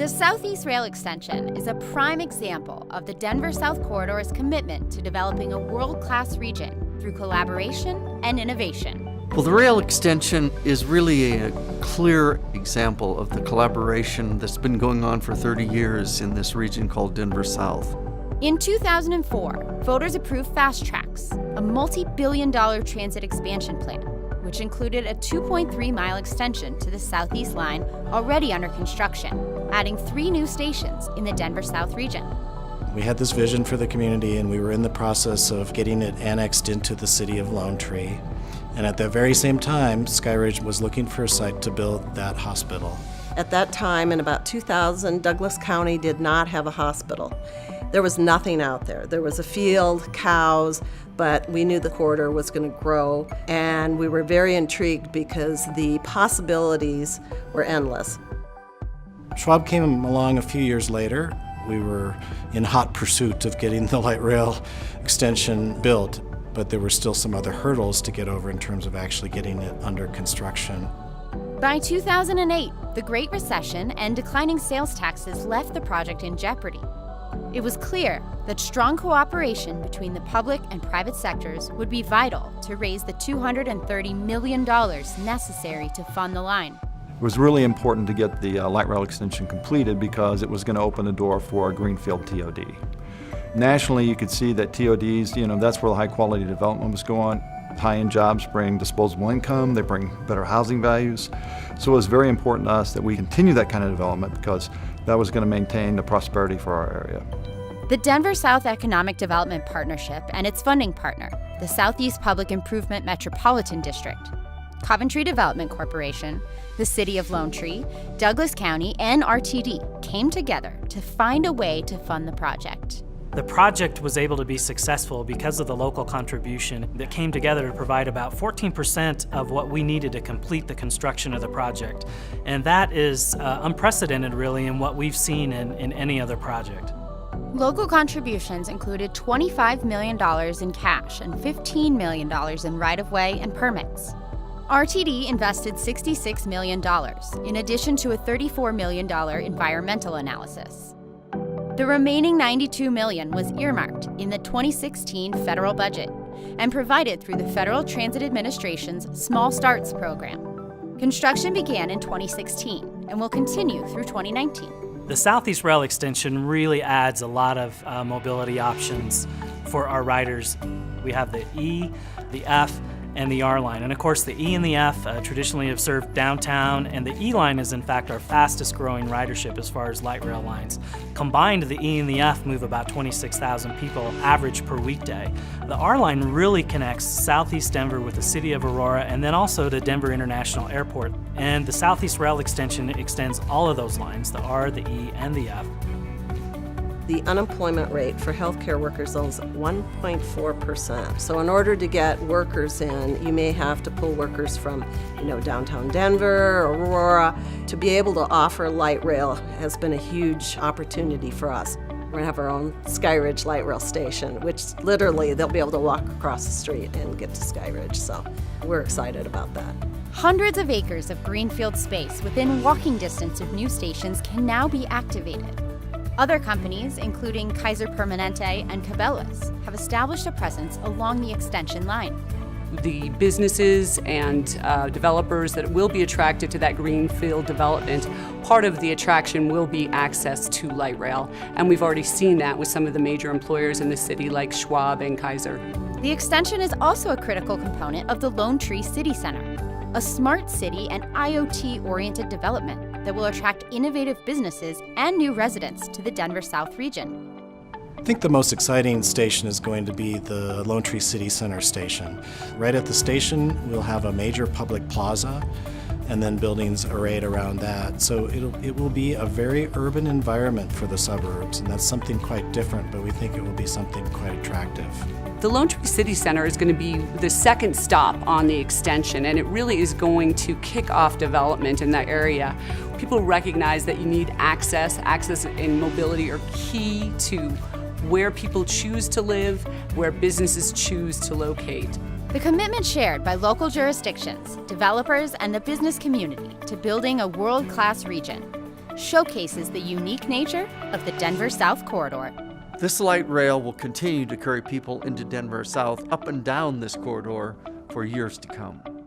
The Southeast Rail Extension is a prime example of the Denver South Corridor's commitment to developing a world-class region through collaboration and innovation. Well, the rail extension is really a clear example of the collaboration that's been going on for 30 years in this region called Denver South. In 2004, voters approved FasTracks, a multi-billion-dollar transit expansion plan, which included a 2.3-mile extension to the Southeast Line already under construction, adding 3 new stations in the Denver South region. We had this vision for the community, and we were in the process of getting it annexed into the city of Lone Tree. And at that very same time, SkyRidge was looking for a site to build that hospital. At that time, in about 2000, Douglas County did not have a hospital. There was nothing out there. There was a field, cows, but we knew the corridor was going to grow, and we were very intrigued because the possibilities were endless. Schwab came along a few years later. We were in hot pursuit of getting the light rail extension built, but there were still some other hurdles to get over in terms of actually getting it under construction. By 2008, the Great Recession and declining sales taxes left the project in jeopardy. It was clear that strong cooperation between the public and private sectors would be vital to raise the $230 million necessary to fund the line. It was really important to get the light rail extension completed because it was going to open the door for a greenfield TOD. Nationally, you could see that TODs, that's where the high quality development was going. High-end jobs bring disposable income, they bring better housing values. So it was very important to us that we continue that kind of development because that was going to maintain the prosperity for our area. The Denver South Economic Development Partnership and its funding partner, the Southeast Public Improvement Metropolitan District, Coventry Development Corporation, the City of Lone Tree, Douglas County, and RTD came together to find a way to fund the project. The project was able to be successful because of the local contribution that came together to provide about 14% of what we needed to complete the construction of the project. And that is unprecedented, really, in what we've seen in any other project. Local contributions included $25 million in cash and $15 million in right-of-way and permits. RTD invested $66 million, in addition to a $34 million environmental analysis. The remaining $92 million was earmarked in the 2016 federal budget and provided through the Federal Transit Administration's Small Starts program. Construction began in 2016 and will continue through 2019. The Southeast Rail Extension really adds a lot of mobility options for our riders. We have the E, the F, and the R line. And of course, the E and the F traditionally have served downtown, and the E line is in fact our fastest growing ridership as far as light rail lines. Combined, the E and the F move about 26,000 people average per weekday. The R line really connects Southeast Denver with the city of Aurora and then also to Denver International Airport. And the Southeast Rail Extension extends all of those lines, the R, the E, and the F. The unemployment rate for healthcare workers is 1.4%. So in order to get workers in, you may have to pull workers from, downtown Denver, Aurora. To be able to offer light rail has been a huge opportunity for us. We're going to have our own SkyRidge light rail station, which literally they'll be able to walk across the street and get to SkyRidge. So we're excited about that. Hundreds of acres of greenfield space within walking distance of new stations can now be activated. Other companies, including Kaiser Permanente and Cabela's, have established a presence along the extension line. The businesses and developers that will be attracted to that greenfield development, part of the attraction will be access to light rail. And we've already seen that with some of the major employers in the city like Schwab and Kaiser. The extension is also a critical component of the Lone Tree City Center, a smart city and IoT-oriented development that will attract innovative businesses and new residents to the Denver South region. I think the most exciting station is going to be the Lone Tree City Center station. Right at the station, we'll have a major public plaza and then buildings arrayed around that. So it will be a very urban environment for the suburbs, and that's something quite different, but we think it will be something quite attractive. The Lone Tree City Center is going to be the second stop on the extension, and it really is going to kick off development in that area. People recognize that you need access. Access and mobility are key to where people choose to live, where businesses choose to locate. The commitment shared by local jurisdictions, developers, and the business community to building a world-class region showcases the unique nature of the Denver South Corridor. This light rail will continue to carry people into Denver South up and down this corridor for years to come.